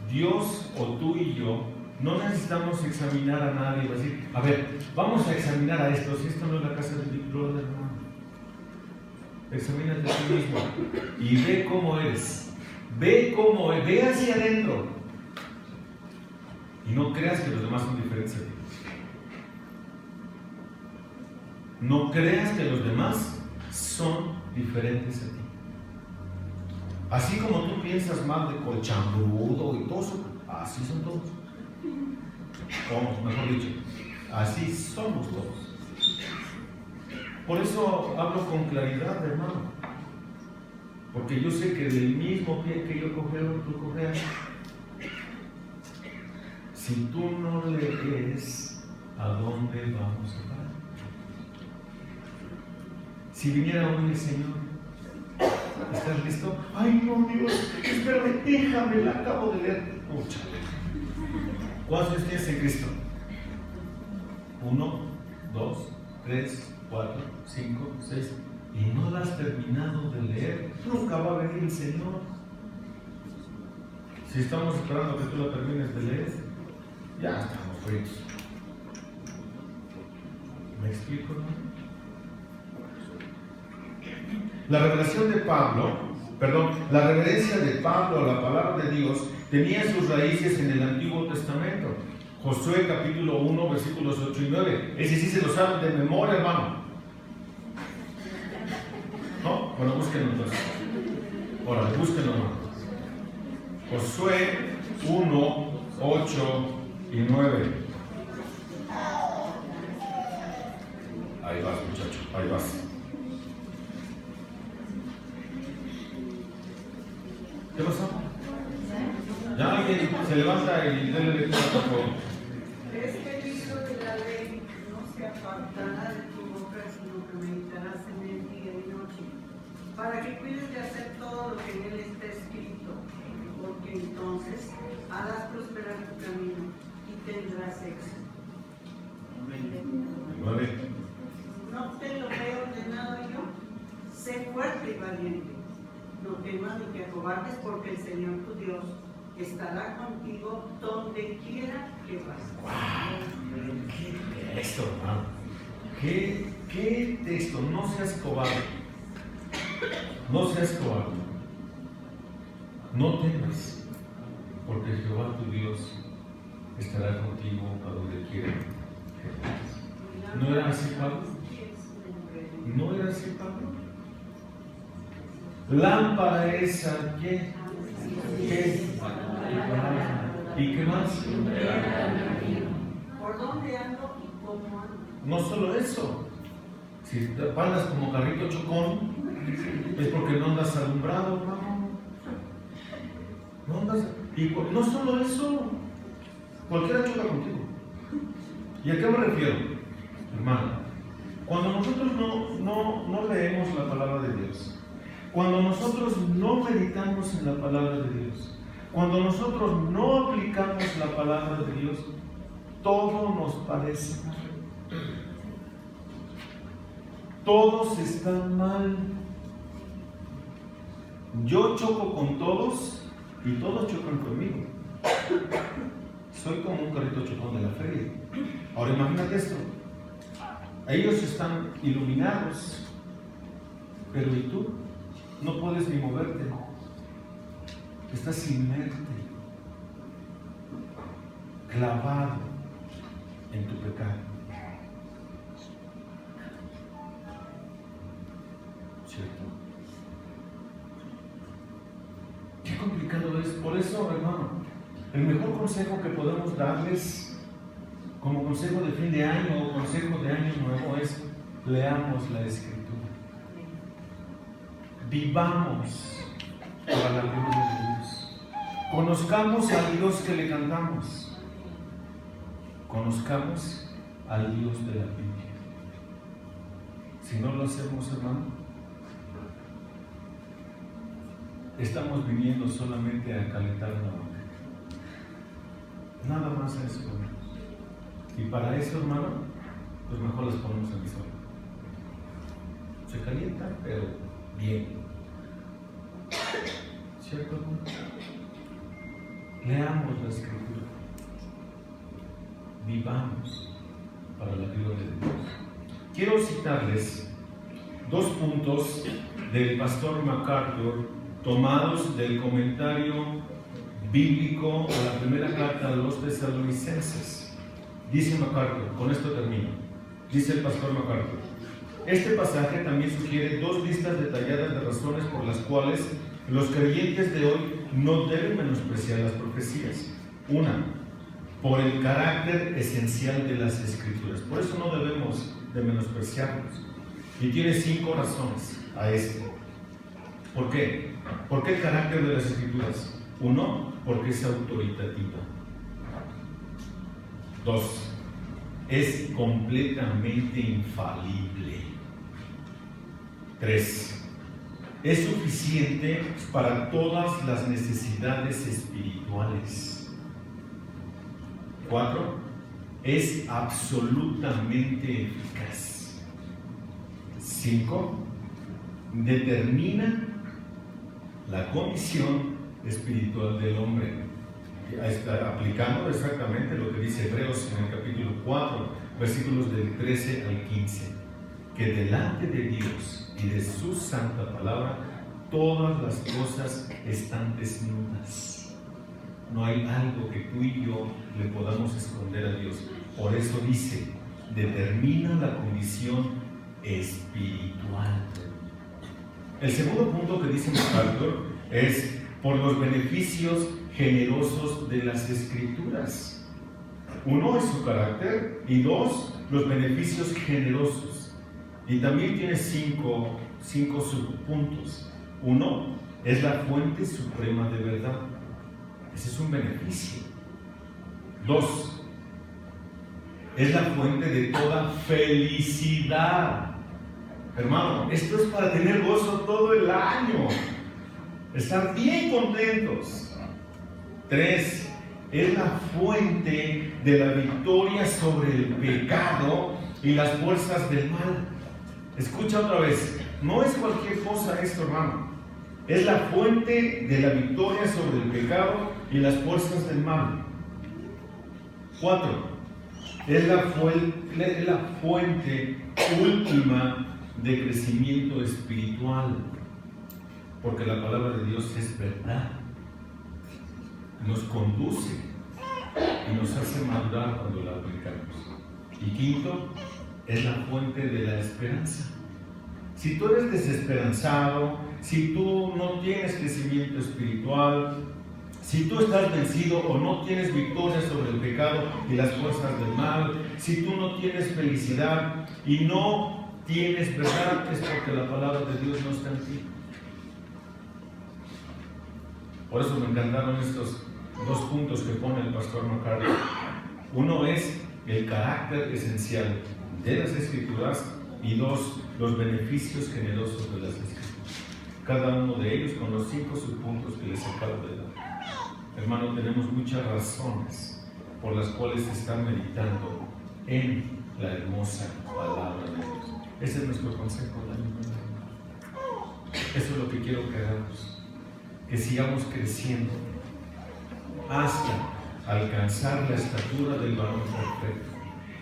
Speaker 1: Dios o tú y yo no necesitamos examinar a nadie y decir, a ver, vamos a examinar a estos, si esto no es la casa del Big Brother, hermano. Examínate a ti mismo y ve cómo eres. Ve hacia adentro. Y no creas que los demás son diferentes a ti. No creas que los demás son diferentes a ti. Así como tú piensas mal de colchambrudo y todo eso, así son todos. O mejor dicho, así somos todos. Por eso hablo con claridad, hermano. Porque yo sé que del mismo pie que yo cogeo, tú cojeas. Si tú no lees, ¿a dónde vamos a parar? Si viniera hoy el Señor, ¿estás listo? Ay, no, Dios, espérame, déjame, la acabo de leer. ¿Cuántos años tienes en Cristo? 1, 2, 3, 4, 5, 6. Y no la has terminado de leer, nunca va a venir el Señor. Si estamos esperando que tú la termines de leer, ya estamos fritos. ¿Me explico, no? La revelación de Pablo, la reverencia de Pablo a la palabra de Dios tenía sus raíces en el Antiguo Testamento. Josué capítulo 1, versículos 8 y 9. Ese sí se lo saben de memoria, hermano. ¿No? Bueno, búsquenlo entonces. Ahora, búsquenlo, hermano. Josué 1, 8 y 9. Ahí vas, muchacho, ahí vas. ¿Qué pasó? Ya alguien se levanta y déle lectura, por favor.
Speaker 5: Este libro de la ley no se apartará de tu boca, sino que meditarás en él día y noche, para que cuides de hacer todo lo que en él está escrito, porque entonces harás prosperar tu camino y tendrás éxito.
Speaker 1: 9.
Speaker 5: ¿No te lo he ordenado yo? Sé fuerte y valiente. No temas ni te acobardes, porque el Señor tu Dios estará contigo donde quiera que vayas.
Speaker 1: ¡Wow! ¡Qué texto, hermano! ¿Qué texto? No seas cobarde. No seas cobarde. No temas, porque Jehová tu Dios estará contigo a donde quiera que vayas. ¿No era así, Pablo? ¿No era así, Pablo? Lámpara es a qué? ¿Qué? ¿Y qué más?
Speaker 5: ¿Por dónde ando y cómo ando?
Speaker 1: No solo eso. Si te andas como carrito chocón, es porque no andas alumbrado, hermano. No andas. Y no solo eso, cualquiera choca contigo. ¿Y a qué me refiero, hermano? Cuando nosotros no leemos la palabra de Dios, cuando nosotros no meditamos en la palabra de Dios, cuando nosotros no aplicamos la palabra de Dios, todo nos parece mal. Todos están mal. Yo choco con todos y todos chocan conmigo. Soy como un carrito chocón de la feria. Ahora imagínate esto. Ellos están iluminados, pero ¿y tú? No puedes ni moverte. Estás inerte, clavado en tu pecado. ¿Cierto? por eso, hermano, el mejor consejo que podemos darles como consejo de fin de año o consejo de año nuevo es: leamos la Escritura. Vivamos para la gloria de Dios. Conozcamos al Dios que le cantamos. Conozcamos al Dios de la Biblia. Si no lo hacemos, hermano, estamos viniendo solamente a calentar la boca. Nada más a eso, hermano. Y para eso, hermano, pues mejor las ponemos en el sol. Se calientan, pero bien. ¿Cierto, hermano? Leamos la Escritura. Vivamos para la gloria de Dios. Quiero citarles 2 puntos del pastor MacArthur tomados del comentario bíblico a la primera carta a los Tesalonicenses. Dice MacArthur, con esto termino, dice el pastor MacArthur: este pasaje también sugiere 2 listas detalladas de razones por las cuales los creyentes de hoy no deben menospreciar las profecías. Una, por el carácter esencial de las Escrituras. Por eso no debemos de menospreciarlos. Y tiene 5 razones a esto. ¿Por qué? ¿Por qué el carácter de las Escrituras? 1, porque es autoritativa. 2, es completamente infalible. 3, es suficiente para todas las necesidades espirituales. 4, es absolutamente eficaz. 5, determina la condición espiritual del hombre. Aplicando exactamente lo que dice Hebreos en el capítulo 4, versículos del 13 al 15, que delante de Dios y de su santa palabra todas las cosas están desnudas. No hay algo que tú y yo le podamos esconder a Dios. Por eso dice, determina la condición espiritual. El segundo punto que dice MacArthur es por los beneficios generosos de las Escrituras. 1 es su carácter y 2, los beneficios generosos. Y también tiene 5 subpuntos. 1 es la fuente suprema de verdad. Ese es un beneficio. 2, es la fuente de toda felicidad. Hermano, esto es para tener gozo todo el año, estar bien contentos. 3, es la fuente de la victoria sobre el pecado y las fuerzas del mal. Escucha otra vez, no es cualquier cosa esto, hermano. Es la fuente de la victoria sobre el pecado y las fuerzas del mal. 4, es la fuente última de crecimiento espiritual, porque la palabra de Dios es verdad, nos conduce y nos hace madurar cuando la aplicamos. Y 5, es la fuente de la esperanza. Si tú eres desesperanzado, si tú no tienes crecimiento espiritual, si tú estás vencido o no tienes victoria sobre el pecado y las fuerzas del mal, si tú no tienes felicidad y no tienes verdad, es porque la palabra de Dios no está en ti. Por eso me encantaron estos 2 puntos que pone el pastor MacArthur. 1 es el carácter esencial de las Escrituras y 2, los beneficios generosos de las Escrituras. Cada uno de ellos con los 5 subpuntos que les acabo de dar. Hermano, tenemos muchas razones por las cuales estar meditando en la hermosa palabra de Dios. Ese es nuestro consejo del año nuevo. Eso es lo que quiero que hagamos, que sigamos creciendo hasta alcanzar la estatura del varón perfecto.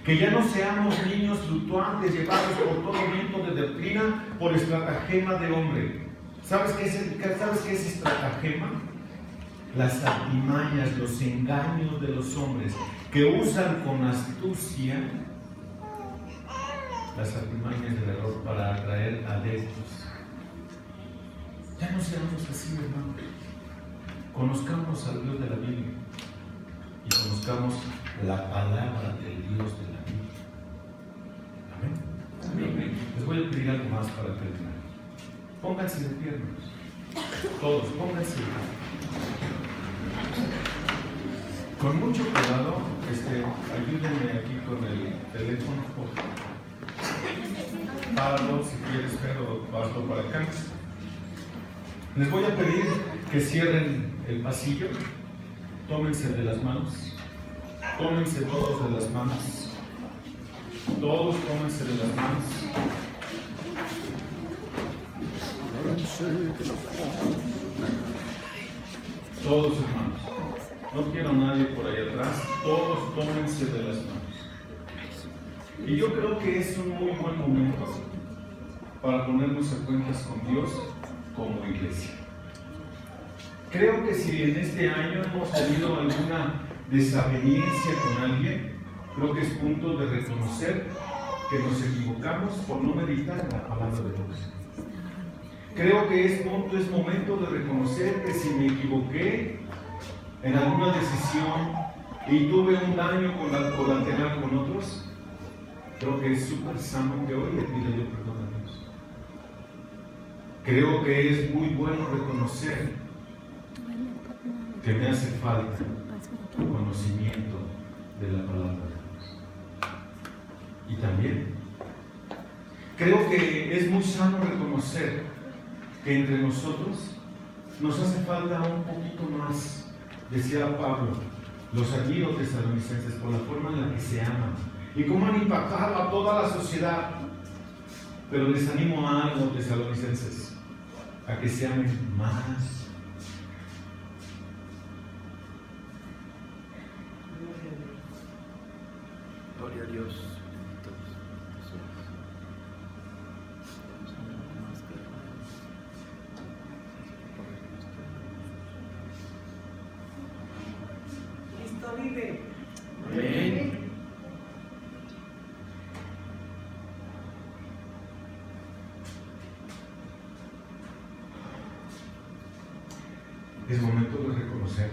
Speaker 1: Que ya no seamos niños fluctuantes llevados por todo viento de doctrina, por estratagema de hombre. ¿Sabes qué es estratagema? Las artimañas, los engaños de los hombres que usan con astucia las artimañas del error para atraer adeptos. Ya no seamos así, hermano. conozcamos al Dios de la Biblia y conozcamos la palabra del Dios de la Biblia. Amén. Les voy a pedir algo más para terminar. Pónganse de pie, hermanos. Todos, pónganse de pie. Con mucho cuidado, ayúdenme aquí con el teléfono, por favor. Páralo si quieres, pero hazlo para acá. Les voy a pedir que cierren el pasillo. Tómense de las manos. Tómense todos de las manos. Todos tómense de las manos. Todos, hermanos. No quiero a nadie por ahí atrás. Todos tómense de las manos. Y yo creo que es un muy buen momento para ponernos a cuentas con Dios como iglesia. Creo que si en este año hemos tenido alguna desaveniencia con alguien, creo que es punto de reconocer que nos equivocamos por no meditar la palabra de Dios. Creo que es momento de reconocer que si me equivoqué en alguna decisión y tuve un daño colateral con otros, creo que es súper sano que hoy le pida yo perdón a Dios. Creo que es muy bueno reconocer que me hace falta conocimiento de la palabra de Dios. Y también creo que es muy sano reconocer que entre nosotros nos hace falta un poquito más, decía Pablo, los admiro tesalonicenses por la forma en la que se aman y cómo han impactado a toda la sociedad. Pero les animo a algo, tesalonicenses, a que se amen más.
Speaker 2: Gloria a Dios.
Speaker 5: Cristo vive.
Speaker 1: Amén. Es momento de reconocer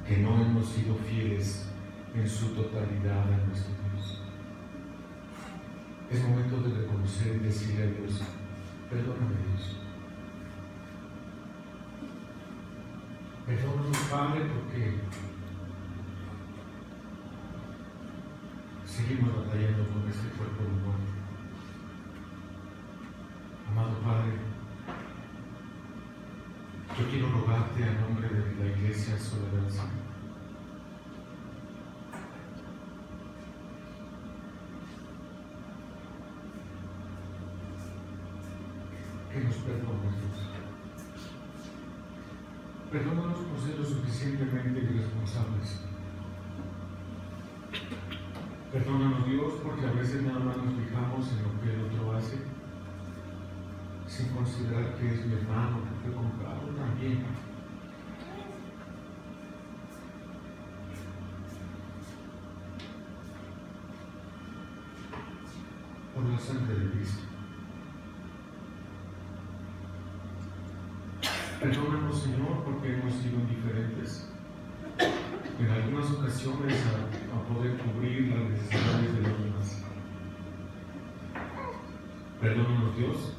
Speaker 1: que no hemos sido fieles en su totalidad a nuestro Dios. Es momento de reconocer y decirle a Dios, perdóname Dios. Perdónanos, Padre, porque seguimos batallando con este cuerpo de muerte. Amado Padre, yo quiero rogarte a nombre de la Iglesia Soledad que nos perdones, Dios. Perdónanos por ser lo suficientemente irresponsables. Perdónanos, Dios, porque a veces nada más nos fijamos en lo que el otro hace, sin considerar que es mi hermano, que fue comprado también. Por la sangre de Cristo. Perdónanos, Señor, porque hemos sido indiferentes en algunas ocasiones a poder cubrir las necesidades de los demás. Perdónanos, Dios,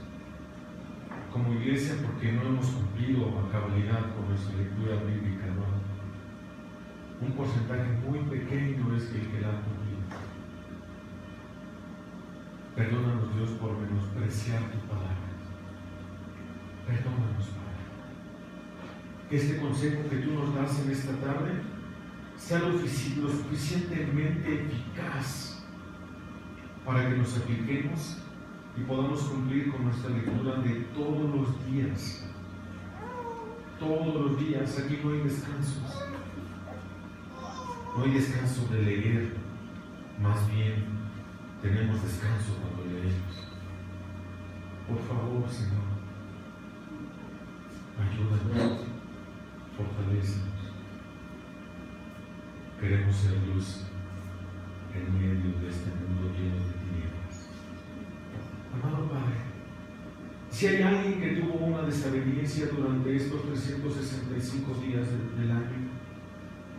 Speaker 1: como iglesia, porque no hemos cumplido a cabalidad con nuestra lectura bíblica, ¿no? Un porcentaje muy pequeño es el que la ha cumplido. Perdónanos, Dios, por menospreciar tu palabra. Perdónanos, Padre. Que este consejo que tú nos das en esta tarde sea lo suficientemente eficaz para que nos apliquemos y podamos cumplir con nuestra lectura de todos los días. Todos los días. Aquí no hay descansos. No hay descanso de leer. Más bien, tenemos descanso cuando leemos. Por favor, Señor, ayúdanos, fortalécenos. Queremos ser luz en medio de este mundo lleno de tinieblas. Amado Padre, si hay alguien que tuvo una desaveniencia durante estos 365 días del año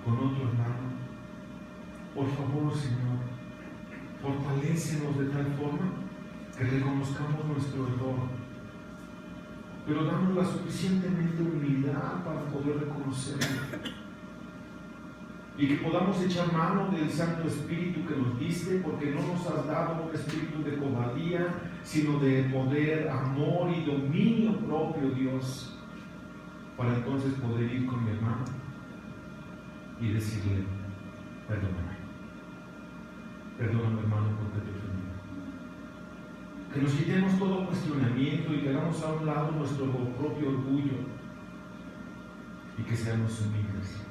Speaker 1: con otro hermano, por favor, Señor, fortalécenos de tal forma que reconozcamos nuestro error, pero danos la suficientemente humildad para poder reconocerlo y que podamos echar mano del Santo Espíritu que nos diste, porque no nos has dado un espíritu de cobardía, sino de poder, amor y dominio propio, Dios, para entonces poder ir con mi hermano y decirle: perdóname, hermano, porque te ofendí. Que nos quitemos todo cuestionamiento y que hagamos a un lado nuestro propio orgullo y que seamos humildes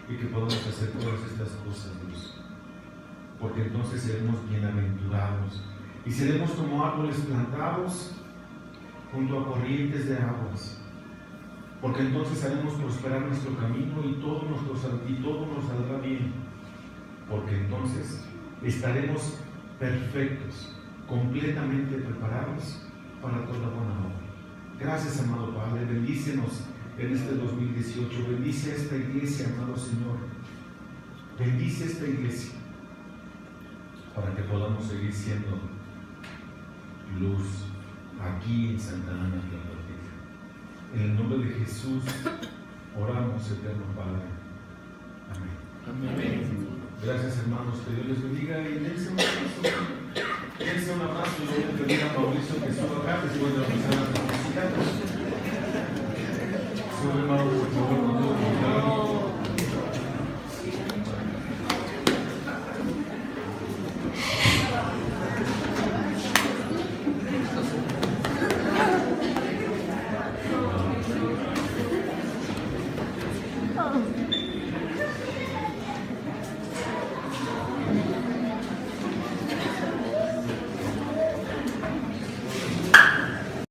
Speaker 1: y que podamos hacer todas estas cosas, Dios, porque entonces seremos bienaventurados y seremos como árboles plantados junto a corrientes de aguas, porque entonces haremos prosperar nuestro camino y todo nos saldrá bien, porque entonces estaremos perfectos, completamente preparados para toda buena obra. Gracias, amado Padre, bendícenos en este 2018, bendice a esta iglesia, amado Señor, bendice esta iglesia para que podamos seguir siendo luz aquí en Santa Ana Tlaxcala. En el nombre de Jesús oramos, eterno Padre. Amén.
Speaker 2: Amén.
Speaker 1: Gracias, hermanos, que Dios les bendiga y dense un abrazo. Dense un abrazo y voy a pedir a Mauricio que suba acá después de empezar a musicar. Sube, hermano, por favor, con todo cuidado.
Speaker 3: Oh.